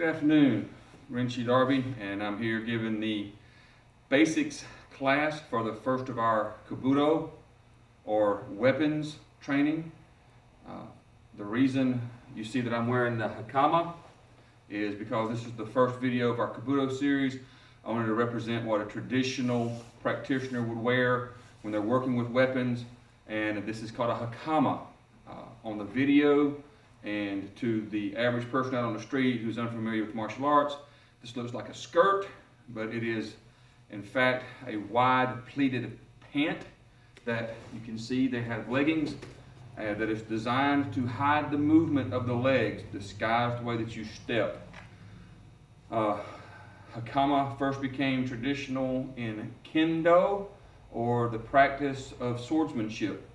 afternoon, Renshi Darby, and I'm here giving the basics class for the first of our Kabuto or weapons training. The reason you see that I'm wearing the Hakama is because this is the first video of our Kabuto series. I wanted to represent what a traditional practitioner would wear when they're working with weapons, and this is called a Hakama. On the video, and to the average person out on the street who's unfamiliar with martial arts, this looks like a skirt, but it is in fact a wide pleated pant that you can see they have leggings that is designed to hide the movement of the legs, disguised the way that you step. Hakama first became traditional in Kendo, or the practice of swordsmanship,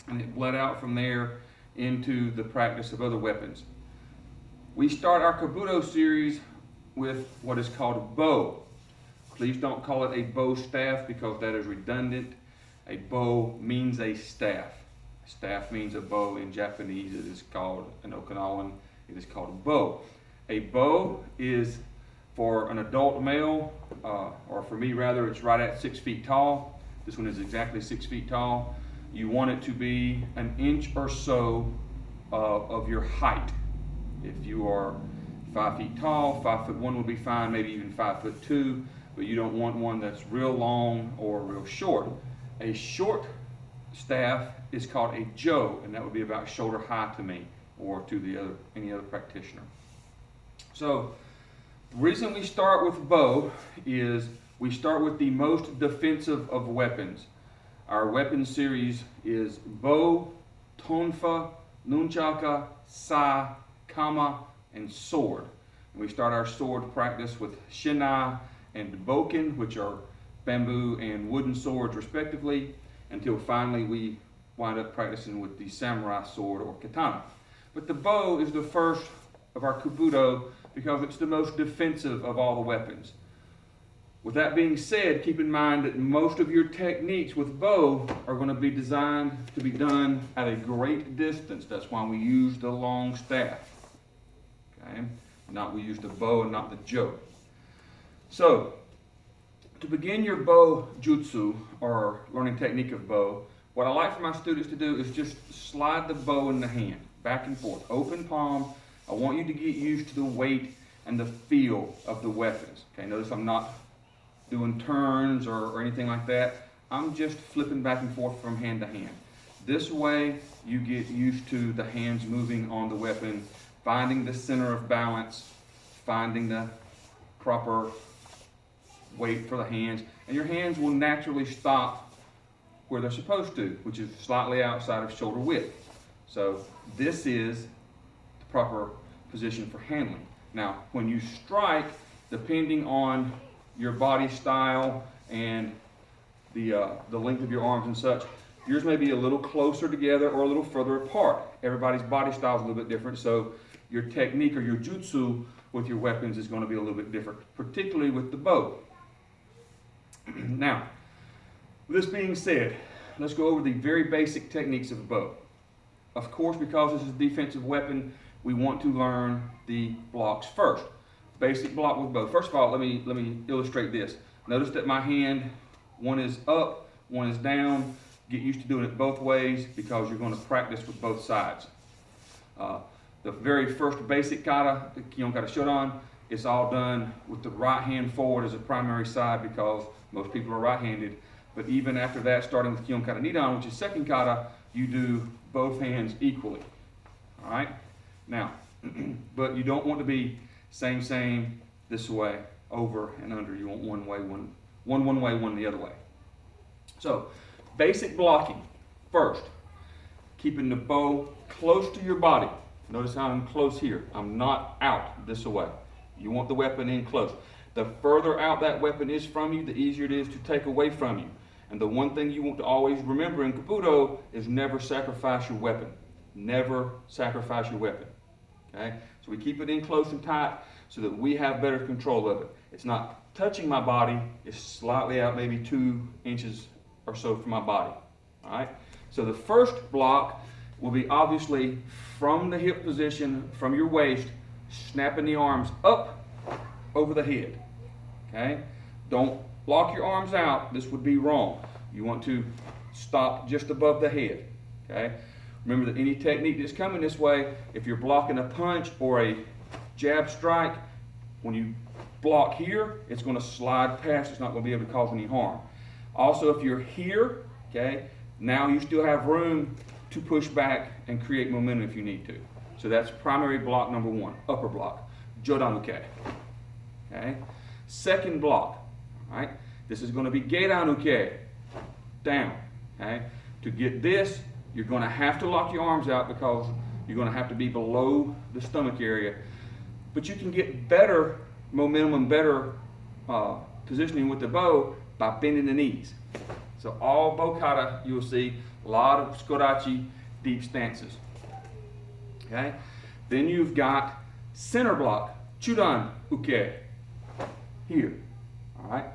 and it bled out from there into the practice of other weapons. We start our Kabuto series with what is called a bow. Please don't call it a bow staff because that is redundant. A bow means a staff. A staff means a bow. In Japanese it is called, in Okinawan, it is called a bow. A bow is for an adult male, or for me rather, it's right at 6 feet tall. This one is exactly 6 feet tall. You want it to be an inch or so of your height. If you are 5 feet tall, 5'1" would be fine, maybe even 5'2", but you don't want one that's real long or real short. A short staff is called a jo, and that would be about shoulder high to me or to any other practitioner. So the reason we start with bow is we start with the most defensive of weapons. Our weapon series is bow, tonfa, nunchaka, sai, kama, and sword. And we start our sword practice with shinai and bokken, which are bamboo and wooden swords respectively, until finally we wind up practicing with the samurai sword or katana. But the bow is the first of our Kabuto because it's the most defensive of all the weapons. With that being said, keep in mind that most of your techniques with bow are going to be designed to be done at a great distance. That's why we use the long staff. Okay? We use the bow and not the jo. So, to begin your bow jutsu, or learning technique of bow, what I like for my students to do is just slide the bow in the hand, back and forth, open palm. I want you to get used to the weight and the feel of the weapons. Okay, notice I'm not doing turns or anything like that. I'm just flipping back and forth from hand to hand. This way you get used to the hands moving on the weapon, finding the center of balance, finding the proper weight for the hands, and your hands will naturally stop where they're supposed to, which is slightly outside of shoulder width. So this is the proper position for handling. Now when you strike, depending on your body style and the length of your arms and such, yours may be a little closer together or a little further apart. Everybody's body style is a little bit different, so your technique or your jutsu with your weapons is going to be a little bit different, particularly with the bow. Now, with this being said, let's go over the very basic techniques of a bow. Of course, because this is a defensive weapon, we want to learn the blocks first. Basic block with bow. First of all, let me illustrate this. Notice that my hand, one is up, one is down. Get used to doing it both ways because you're going to practice with both sides. The very first basic kata, the Kihon Kata Shodan, it's all done with the right hand forward as a primary side because most people are right-handed. But even after that, starting with Kihon Kata Nidan, which is second kata, you do both hands equally. All right? Now, but you don't want to be same, this way, over and under. You want one way, one way, one the other way. So, basic blocking. First, keeping the bow close to your body. Notice how I'm close here. I'm not out this way. You want the weapon in close. The further out that weapon is from you, the easier it is to take away from you. And the one thing you want to always remember in Kabuto is never sacrifice your weapon. Never sacrifice your weapon. Okay? So we keep it in close and tight so that we have better control of it. It's not touching my body, it's slightly out, maybe 2 inches or so from my body. All right? So the first block will be obviously from the hip position, from your waist, snapping the arms up over the head. Okay? Don't lock your arms out. This would be wrong. You want to stop just above the head. Okay? Remember that any technique that's coming this way, if you're blocking a punch or a jab strike, when you block here, it's going to slide past. It's not going to be able to cause any harm. Also, if you're here, okay, now you still have room to push back and create momentum if you need to. So that's primary block number one, upper block, Jodan-uke. Okay. Second block, all right, this is going to be Gedan-uke, down. Okay. To get this, you're going to have to lock your arms out because you're going to have to be below the stomach area. But you can get better momentum and better positioning with the bow by bending the knees. So all bow kata, you'll see a lot of skodachi deep stances. Okay? Then you've got center block, Chudan-uke, here. All right?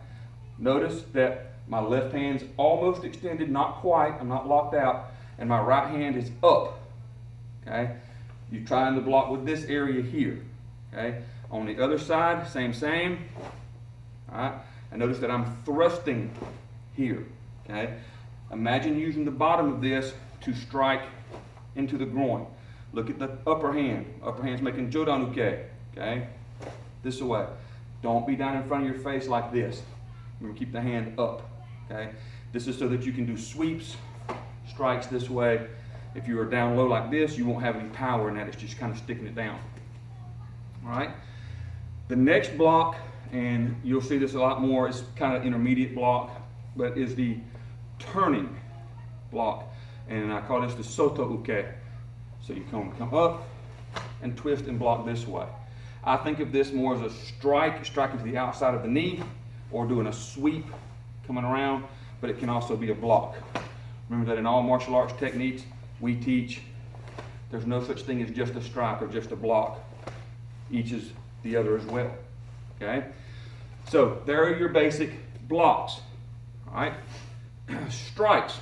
Notice that my left hand's almost extended, not quite, I'm not locked out, and my right hand is up. Okay? You're trying to block with this area here. Okay? On the other side, same. All right? And notice that I'm thrusting here. Okay? Imagine using the bottom of this to strike into the groin. Look at the upper hand. Upper hand's making Jodan-uke. Okay? This way. Don't be down in front of your face like this. Remember, keep the hand up. Okay? This is so that you can do sweeps, strikes this way. If you are down low like this, you won't have any power in that. It's just kind of sticking it down. All right? The next block, and you'll see this a lot more, it's kind of intermediate block, but is the turning block. And I call this the Soto-uke. So you come up and twist and block this way. I think of this more as a strike, striking to the outside of the knee, or doing a sweep coming around, but it can also be a block. Remember that in all martial arts techniques we teach, there's no such thing as just a strike or just a block. Each is the other as well. Okay? So there are your basic blocks. All right? Strikes.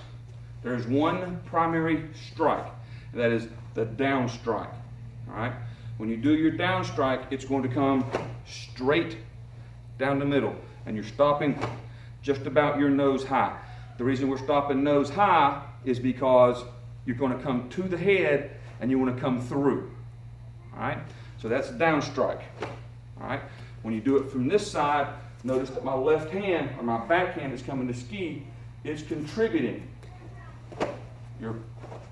There's one primary strike, and that is the down strike. All right? When you do your down strike, it's going to come straight down the middle, and you're stopping just about your nose high. The reason we're stopping nose high is because you're going to come to the head and you want to come through. All right? So that's down strike. All right? When you do it from this side, notice that my left hand, or my backhand is coming to ski, it's contributing. You're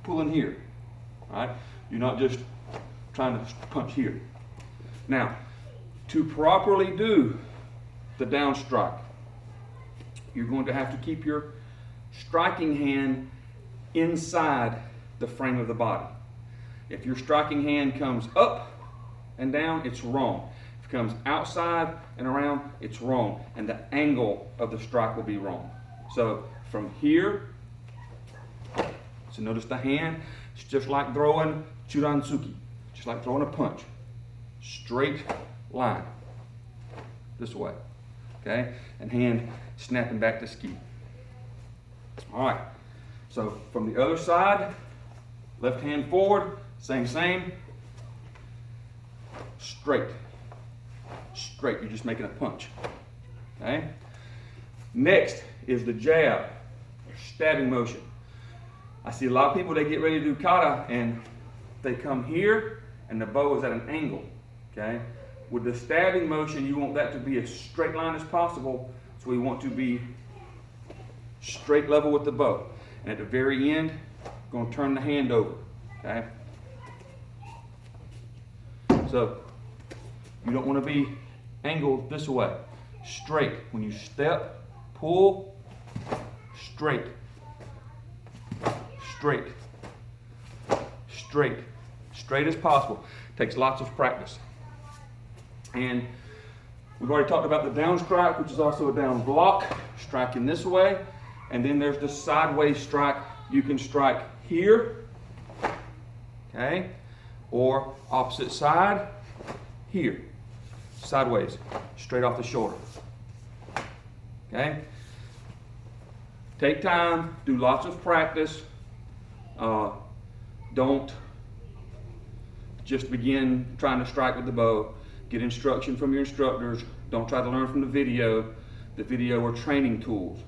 pulling here. All right? You're not just trying to punch here. Now, to properly do the down strike, you're going to have to keep your striking hand inside the frame of the body. If your striking hand comes up and down, it's wrong. If it comes outside and around, it's wrong. And the angle of the strike will be wrong. So from here, so notice the hand, it's just like throwing Chudan-tsuki, just like throwing a punch. Straight line, this way, okay? And hand snapping back to ski. All right, so from the other side, left hand forward, same, straight, you're just making a punch, okay? Next is the jab, or stabbing motion. I see a lot of people, they get ready to do kata and they come here and the bow is at an angle, okay? With the stabbing motion, you want that to be as straight line as possible, so we want to be straight level with the bow. And at the very end, we're going to turn the hand over, okay? So, you don't want to be angled this way. Straight. When you step, pull, straight. Straight. Straight. Straight as possible. Takes lots of practice. And we've already talked about the down strike, which is also a down block, striking this way. And then there's the sideways strike. You can strike here, okay, or opposite side, here, sideways, straight off the shoulder, okay? Take time, do lots of practice. Don't just begin trying to strike with the bow. Get instruction from your instructors. Don't try to learn from the video. The video are training tools,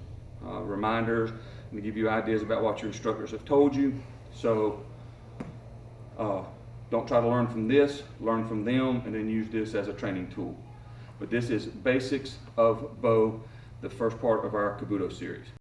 reminders, and to give you ideas about what your instructors have told you. So don't try to learn from this, learn from them, and then use this as a training tool. But this is Basics of Bow, the first part of our Kabuto series.